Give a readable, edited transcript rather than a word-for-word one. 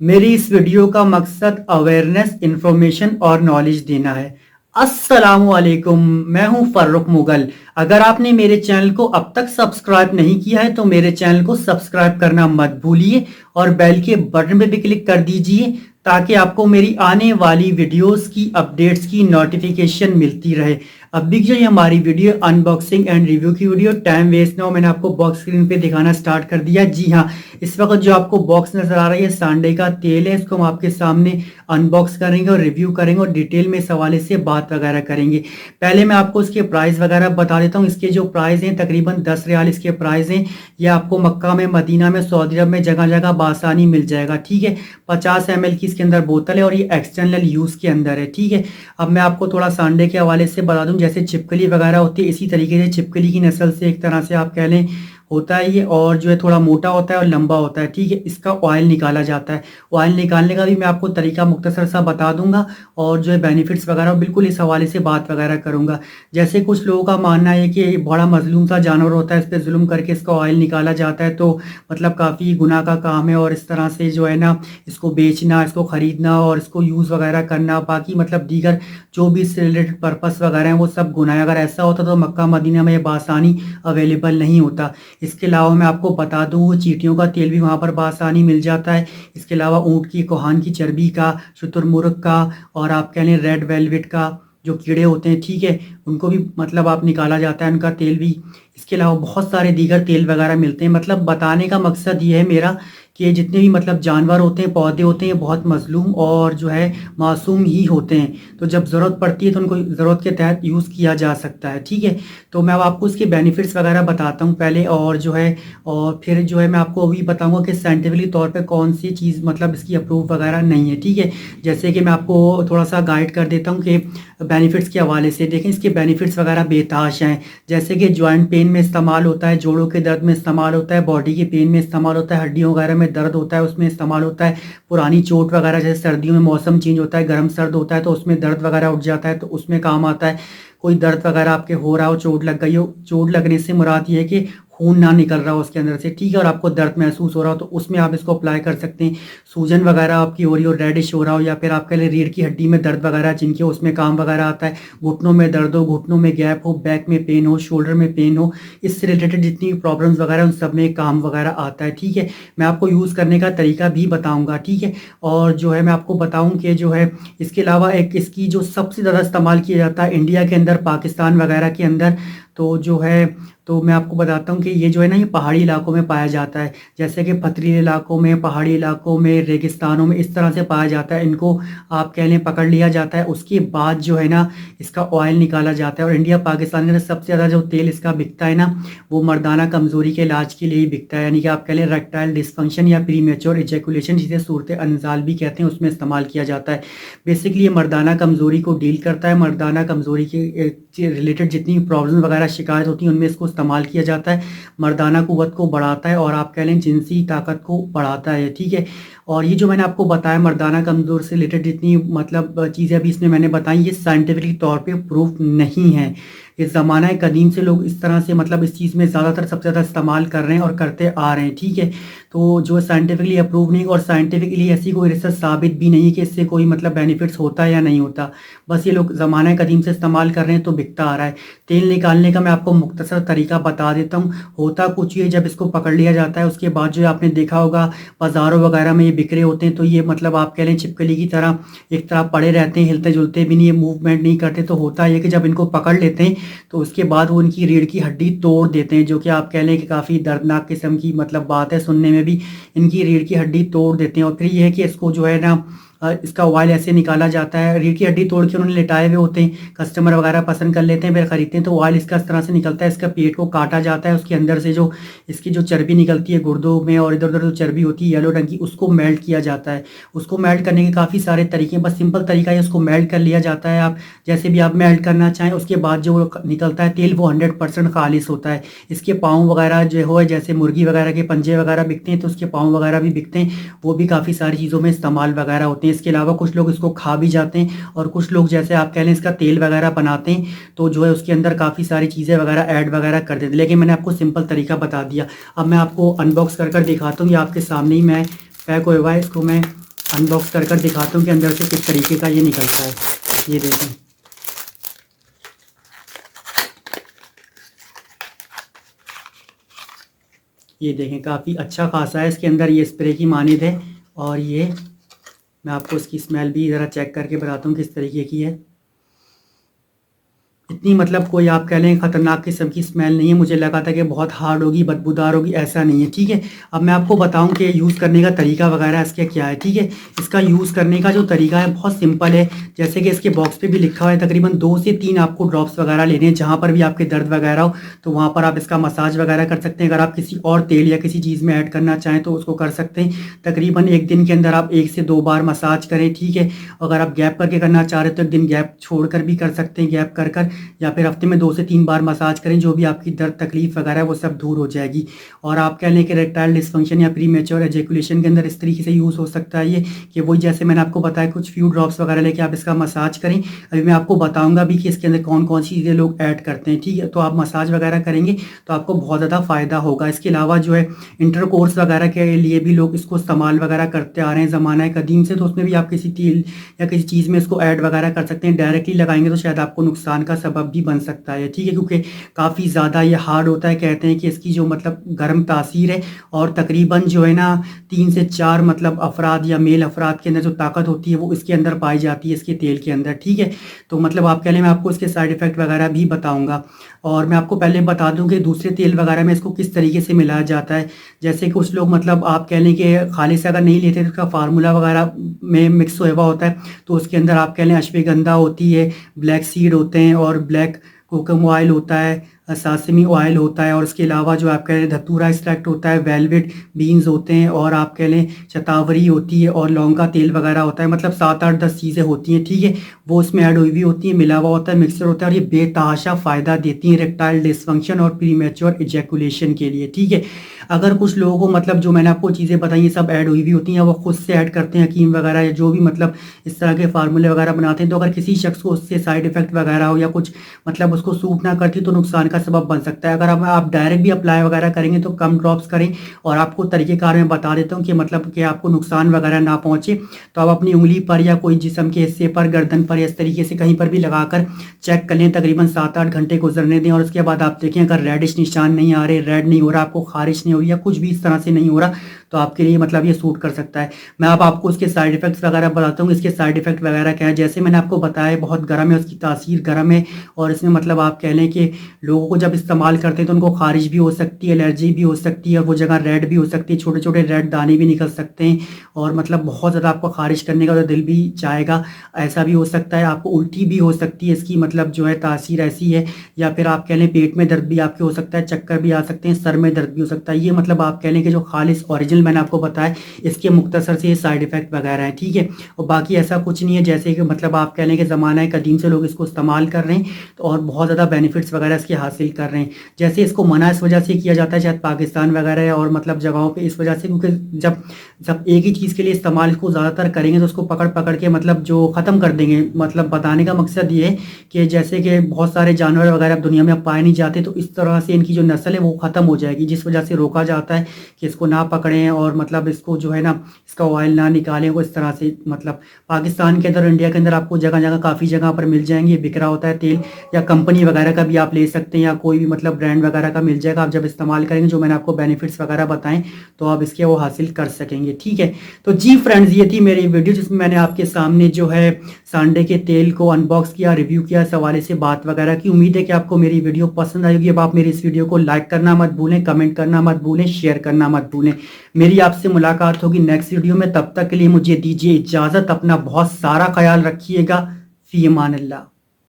मेरी इस वीडियो का मकसद अवेयरनेस, इंफॉर्मेशन और नॉलेज देना है। अस्सलामुअलैकुम, मैं हूं फर्रुख मुगल। अगर आपने मेरे चैनल को अब तक सब्सक्राइब नहीं किया है तो मेरे चैनल को सब्सक्राइब करना मत भूलिए और बेल के बटन पे भी क्लिक कर दीजिए ताकि आपको मेरी आने वाली वीडियोस की अपडेट्स की नोटिफिकेशन मिलती रहे। अभी जो ये हमारी वीडियो अनबॉक्सिंग एंड रिव्यू की वीडियो, टाइम वेस्ट ना हो, मैंने आपको बॉक्स स्क्रीन पे दिखाना स्टार्ट कर दिया। जी हाँ, इस वक्त जो आपको बॉक्स नजर आ रही है सांडे का तेल है। इसको हम आपके सामने अनबॉक्स करेंगे और रिव्यू करेंगे और डिटेल में इस हवाले से बात वगैरह करेंगे। पहले मैं आपको इसके प्राइस वगैरह बता देता हूँ। इसके जो प्राइस हैं तकरीबन 10 रियाल इसके प्राइस हैं। ये आपको मक्का में, मदीना में, सऊदी अरब में जगह जगह बासानी मिल जाएगा। ठीक है, 50 ml की इसके अंदर बोतल है और ये एक्सटर्नल यूज़ के अंदर है। ठीक है, अब मैं आपको थोड़ा सांडे के हवाले से बता दूं। जैसे छिपकली वगैरह होती है, इसी तरीके से छिपकली की नस्ल से एक तरह से आप कह लें होता है ये, और जो है थोड़ा मोटा होता है और लंबा होता है। ठीक है, इसका ऑयल निकाला जाता है। ऑयल निकालने का भी मैं आपको तरीका मुख्तसर सा बता दूंगा और जो है बेनिफिट्स वगैरह बिल्कुल इस हवाले से बात वगैरह करूंगा। जैसे कुछ लोगों का मानना है कि ये बड़ा मजलूम सा जानवर होता है, इस पर जुल्म करके इसका ऑयल निकाला जाता है, तो मतलब काफ़ी गुनाह का काम है। और इस तरह से जो है ना, इसको बेचना, इसको ख़रीदना और इसको यूज़ वगैरह करना, बाकी मतलब दीगर जो भी इससे रिलेटेड पर्पस वगैरह हैं वो सब गुनाह है। अगर ऐसा होता तो मक्का मदीना में ये बासानी अवेलेबल नहीं होता। इसके अलावा मैं आपको बता दूं, चींटियों का तेल भी वहाँ पर बआसानी मिल जाता है। इसके अलावा ऊँट की, कोहान की चर्बी का, शुतुरमुर्ग का और आप कह लें रेड वेलवेट का जो कीड़े होते हैं, ठीक है, उनको भी मतलब आप निकाला जाता है, उनका तेल भी। इसके अलावा बहुत सारे दीगर तेल वगैरह मिलते हैं। मतलब बताने का मकसद ये है मेरा कि जितने भी मतलब जानवर होते हैं, पौधे होते हैं, बहुत मजलूम और जो है मासूम ही होते हैं। तो जब ज़रूरत पड़ती है तो उनको ज़रूरत के तहत यूज़ किया जा सकता है। ठीक है, तो मैं अब आपको इसके बेनिफिट्स वगैरह बताता हूँ पहले, और जो है और फिर जो है मैं आपको अभी बताऊंगा कि साइंटिफिकली तौर पे कौन सी चीज़ मतलब इसकी अप्रूव वगैरह नहीं है। ठीक है, जैसे कि मैं आपको थोड़ा सा गाइड कर देता हूँ कि बेनिफिट्स के हवाले से देखें, इसके बेनिफिट्स वगैरह बेताश हैं। जैसे कि जॉइंट पेन में इस्तेमाल होता है, जोड़ों के दर्द में इस्तेमाल होता है, बॉडी के पेन में इस्तेमाल होता है, हड्डियों वगैरह में दर्द होता है उसमें इस्तेमाल होता है, पुरानी चोट वगैरह, जैसे सर्दियों में मौसम चेंज होता है, गर्म सर्द होता है तो उसमें दर्द वगैरह उठ जाता है तो उसमें काम आता है। कोई दर्द वगैरह आपके हो रहा हो, चोट लग गई हो, चोट लगने से मुराद ये है कि खून ना निकल रहा हो उसके अंदर से, ठीक है, और आपको दर्द महसूस हो रहा हो तो उसमें आप इसको अप्लाई कर सकते हैं। सूजन वगैरह आपकी हो रही हो, रेडिश हो रहा हो, या फिर आपके लिए रीढ़ की हड्डी में दर्द वगैरह जिनके उसमें काम वगैरह आता है, घुटनों में दर्द हो, घुटनों में गैप हो, बैक में पेन हो, शोल्डर में पेन हो, इससे रिलेटेड जितनी प्रॉब्लम्स वगैरह उन सब में काम वगैरह आता है। ठीक है, मैं आपको यूज़ करने का तरीका भी बताऊँगा। ठीक है, और जो है मैं आपको बताऊँ कि जो है इसके अलावा एक इसकी जो सबसे ज़्यादा इस्तेमाल किया जाता है इंडिया के अंदर, पाकिस्तान वगैरह के अंदर, तो जो है तो मैं आपको बताता हूँ कि ये जो है ना, ये पहाड़ी इलाकों में पाया जाता है। जैसे कि पथरीले इलाकों में, पहाड़ी इलाकों में, रेगिस्तानों में इस तरह से पाया जाता है। इनको आप कह लें पकड़ लिया जाता है, उसके बाद जो है ना इसका ऑयल निकाला जाता है। और इंडिया पाकिस्तान के अंदर सबसे ज़्यादा जो तेल इसका बिकता है ना, वो मर्दाना कमज़ोरी के इलाज के लिए ही बिकता है। यानी कि आप कह लें रेक्टाइल डिस्फंक्शन या प्री मेच्योर इजैकुलेशन, जिसे सूरत अनजाल भी कहते हैं, उसमें इस्तेमाल किया जाता है। बेसिकली ये मर्दाना कमज़ोरी को डील करता है। मर्दाना कमज़ोरी के रिलेटेड जितनी प्रॉब्लम वगैरह शिकायत होती है उनमें इसको इस्तेमाल किया जाता है। मर्दाना कुव्वत को बढ़ाता है और आप कह लें जिनसी ताकत को बढ़ाता है। ठीक है, और ये जो मैंने आपको बताया मर्दाना कमज़ोर से रिलेटेड जितनी मतलब चीज़ें अभी इसमें मैंने बताई, ये साइंटिफिक तौर पे प्रूफ नहीं है। ये ज़माना कदीम से लोग इस तरह से मतलब इस चीज़ में ज़्यादातर सबसे ज़्यादा इस्तेमाल कर रहे हैं और करते आ रहे हैं। ठीक है, तो जो साइंटिफिकली अप्रूव नहीं, और साइंटिफिकली ऐसी कोई रिसर्च साबित भी नहीं है कि इससे कोई मतलब बेनिफिट्स होता है या नहीं होता। बस ये लोग ज़माना कदीम से इस्तेमाल कर रहे हैं तो बिकता आ रहा है। तेल निकालने का मैं आपको मुख्तसर तरीका बता देता हूँ। होता कुछ ये, जब इसको पकड़ लिया जाता है उसके बाद जो है आपने देखा होगा बाज़ारों वगैरह में ये बिक्रे होते हैं, तो ये मतलब आप कह लें छिपकली की तरह एक तरह पड़े रहते हैं, हिलते जुलते भी नहीं है, मूवमेंट नहीं करते। तो होता है कि जब इनको पकड़ लेते हैं तो उसके बाद वो इनकी रीढ़ की हड्डी तोड़ देते हैं, जो कि आप कह लें कि काफ़ी दर्दनाक किस्म की मतलब बात है सुनने में भी। इनकी रीढ़ की हड्डी तोड़ देते हैं और फिर ये है कि इसको जो है ना इसका ऑयल ऐसे निकाला जाता है। रीढ़ की हड्डी तोड़ के उन्होंने लिटाए हुए होते हैं, कस्टमर वगैरह पसंद कर लेते हैं, फिर खरीदते हैं, तो ऑयल इसका इस तरह से निकलता है। इसका पेट को काटा जाता है, उसके अंदर से जो इसकी जो चर्बी निकलती है गुर्दों में और इधर उधर जो चर्बी होती है येलो रंग की, उसको मेल्ट किया जाता है। उसको मेल्ट करने के काफ़ी सारे तरीके हैं, बस सिंपल तरीका है उसको मेल्ट कर लिया जाता है। आप जैसे भी आप मेल्ट करना चाहें, उसके बाद जो निकलता है तेल वो 100% खालिश होता है। इसके पाँव वगैरह जो हो, जैसे मुर्गी वगैरह के पंजे वगैरह बिकते हैं तो उसके पाँव वगैरह भी बिकते हैं, वो भी काफ़ी सारी चीज़ों में इस्तेमाल वगैरह होते हैं। इसके अलावा कुछ लोग इसको खा भी जाते हैं और कुछ लोग जैसे आप कह लें इसका तेल वगैरह बनाते हैं तो जो है उसके अंदर काफ़ी सारी चीज़ें वगैरह ऐड वगैरह कर देते हैं। लेकिन मैंने आपको सिंपल तरीका बता दिया। अब मैं आपको अनबॉक्स कर कर दिखाता हूँ। ये आपके सामने ही मैं पैक हुआ है, इसको मैं अनबॉक्स कर कर दिखाता हूँ कि अंदर से किस तरीके का ये निकलता है। ये देखें, ये देखें काफ़ी अच्छा खासा है। इसके अंदर ये स्प्रे की मानिद है और ये मैं आपको इसकी स्मेल भी ज़रा चेक करके बताता हूँ किस तरीके की है। इतनी मतलब कोई आप कह लें ख़तरनाक किस्म की स्मेल नहीं है। मुझे लगा था कि बहुत हार्ड होगी, बदबूदार होगी, ऐसा नहीं है, ठीक है। अब मैं आपको बताऊं कि यूज़ करने का तरीका वगैरह इसका क्या है, ठीक है। इसका यूज़ करने का जो तरीका है बहुत सिंपल है। जैसे कि इसके बॉक्स पे भी लिखा हुआ है, तकरीबन 2 से 3 आपको ड्रॉप्स वगैरह लेने हैं। जहाँ पर भी आपके दर्द वगैरह हो तो वहाँ पर आप इसका मसाज वगैरह कर सकते हैं। अगर आप किसी और तेल या किसी चीज़ में ऐड करना चाहें तो उसको कर सकते हैं। तकरीबन एक दिन के अंदर आप 1 से 2 बार मसाज करें, ठीक है। अगर आप गैप करके करना चाह रहे हो तो एक दिन गैप छोड़ कर भी कर सकते हैं, गैप कर कर, या फिर हफ्ते में 2 से 3 बार मसाज करें। जो भी आपकी दर्द तकलीफ वगैरह है वो सब दूर हो जाएगी। और आप कह लें कि इरेक्टाइल डिसफंक्शन या प्रीमेच्योर एजेकुलेशन के अंदर इस तरीके से यूज़ हो सकता है ये, कि वही जैसे मैंने आपको बताया कुछ फ्यू ड्रॉप्स वगैरह लेके आप इसका मसाज करें। अभी मैं आपको बताऊंगा भी कि इसके अंदर कौन कौन सी चीज़ें लोग ऐड करते हैं, ठीक है। तो आप मसाज वगैरह करेंगे तो आपको बहुत ज़्यादा फ़ायदा होगा। इसके अलावा जो है इंटरकोर्स वगैरह के लिए भी लोग इसको इस्तेमाल वगैरह करते आ रहे हैं ज़माना कदीम से। तो उसमें भी आप किसी तेल या किसी चीज़ में इसको ऐड वगैरह कर सकते हैं। डायरेक्टली लगाएंगे तो शायद आपको नुकसान का सबब भी बन सकता है, ठीक है, क्योंकि काफ़ी ज़्यादा ये हार्ड होता है। कहते हैं कि इसकी जो मतलब गर्म तासीर है, और तकरीबन जो है ना 3 से 4 मतलब अफराद या मेल अफराद के अंदर जो ताकत होती है वो इसके अंदर पाई जाती है, इसके तेल के अंदर, ठीक है। तो मतलब आप कह लें मैं आपको इसके साइड इफ़ेक्ट वगैरह भी बताऊंगा। और मैं आपको पहले बता दूं कि दूसरे तेल वगैरह में इसको किस तरीके से मिलाया जाता है। जैसे कुछ लोग मतलब आप कह लें कि खाली से अगर नहीं लेते तो उसका फार्मूला वगैरह में मिक्स हुआ होता है। तो उसके अंदर आप कह लें अश्वगंधा होती है, ब्लैक सीड होते हैं और ब्लैक कोकम ऑयल होता है, सासमी ऑयल होता है, और इसके अलावा जो आप कह लें धतूरा एक्सट्रैक्ट होता है, वेलवेट बीन्स होते हैं, और आप कह लें शतावरी होती है, और लौंग का तेल वगैरह होता है। मतलब 7 8 10 चीज़ें होती हैं, ठीक है। वो उसमें ऐड हुई हुई होती है, मिला हुआ होता है, मिक्सर होता है, और ये बेतहाशा फ़ायदा देती हैं इरेक्टाइल डिसफंक्शन और प्रीमेच्योर इजैकुलेशन के लिए, ठीक है। अगर कुछ लोगों को मतलब जो मैंने आपको चीज़ें बताई ये सब ऐड हुई हुई होती हैं, वो खुद से ऐड करते हैं हकीम वगैरह या जो भी मतलब इस तरह के फार्मूले वगैरह बनाते हैं, तो अगर किसी शख्स को उससे साइड इफेक्ट वगैरह हो या कुछ मतलब उसको सूट ना करती तो नुकसान का सबब बन सकता है। अगर आप डायरेक्ट भी अप्लाई वगैरह करेंगे तो कम ड्रॉप्स करें। और आपको तरीक़ेकार में बता देता हूँ कि मतलब कि आपको नुकसान वगैरह ना पहुँचे, तो आप अपनी उंगली पर या कोई जिस्म के हिस्से पर, गर्दन पर, या इस तरीके से कहीं पर भी लगाकर चेक कर लें। तकरीबन 7 8 घंटे गुजरने दें, और उसके बाद आप देखें अगर रेडिश निशान नहीं आ रहे, रेड नहीं हो रहा, आपको खारिश नहीं हो रही, या कुछ भी इस तरह से नहीं हो रहा, तो आपके लिए मतलब ये सूट कर सकता है। मैं अब आपको उसके साइड इफेक्ट्स वगैरह बताता हूँ। इसके साइड इफेक्ट वगैरह क्या है, जैसे मैंने आपको बताया बहुत गर्म है, उसकी तासीर गर्म है, और इसमें मतलब आप कह लें कि लोगों को जब इस्तेमाल करते हैं तो उनको खारिश भी हो सकती है, एलर्जी भी हो सकती है, और वो जगह रेड भी हो सकती है, छोटे छोटे रेड दाने भी निकल सकते हैं, और मतलब बहुत ज़्यादा आपको खारिश करने का तो दिल भी चाहेगा, ऐसा भी हो सकता है। आपको उल्टी भी हो सकती है, इसकी मतलब जो है तासीर ऐसी है। या फिर आप कह लें पेट में दर्द भी आपके हो सकता है, चक्कर भी आ सकते हैं, सर में दर्द भी हो सकता है। ये मतलब आप कह लें कि जो खालिस ओरिजिनल मैंने आपको बताया इसके मुख्तसर से ये साइड इफेक्ट वगैरह हैं, ठीक है। और बाकी ऐसा कुछ नहीं है, जैसे कि मतलब आप कह लें कि ज़माना कदीम से लोग इसको इस्तेमाल कर रहे हैं, तो और बहुत ज़्यादा बेनिफिट्स वगैरह इसके हासिल कर रहे हैं। जैसे इसको मना इस वजह से किया जाता है शायद पाकिस्तान वगैरह और मतलब जगहों पे, इस वजह से क्योंकि जब जब एक ही चीज़ के लिए इस्तेमाल को ज़्यादातर करेंगे तो उसको पकड़ पकड़ के मतलब जो ख़त्म कर देंगे। मतलब बताने का मकसद ये है कि जैसे कि बहुत सारे जानवर वगैरह अब दुनिया में अब पाए नहीं जाते, तो इस तरह से इनकी जो नस्ल है वो ख़त्म हो जाएगी, जिस वजह से रोका जाता है कि इसको ना पकड़ें, और मतलब इसको जो है ना इसका ऑयल ना निकालें। वो इस तरह से मतलब पाकिस्तान के अंदर, इंडिया के अंदर आपको जगह जगह काफ़ी जगह पर मिल जाएंगे, बिक रहा होता है तेल, या कंपनी वगैरह का भी आप ले सकते हैं, या कोई भी मतलब ब्रांड वगैरह का मिल जाएगा। आप जब इस्तेमाल करेंगे जो मैंने आपको बेनिफिट्स वगैरह बताएं तो आप इसके वो हासिल कर सकेंगे, ठीक है। तो जी फ्रेंड्स, ये थी मेरी वीडियो जिसमें मैंने आपके सामने जो है सांडे के तेल को अनबॉक्स किया, रिव्यू किया, इस हवाले से बात वगैरह की। उम्मीद है कि आपको मेरी वीडियो पसंद आएगी। अब आप मेरी इस वीडियो को लाइक करना मत भूलें, कमेंट करना मत भूलें, शेयर करना मत भूलें। मेरी आपसे मुलाकात होगी नेक्स्ट वीडियो में, तब तक के लिए मुझे दीजिए इजाज़त। अपना बहुत सारा ख्याल रखिएगा। फी अमान अल्लाह।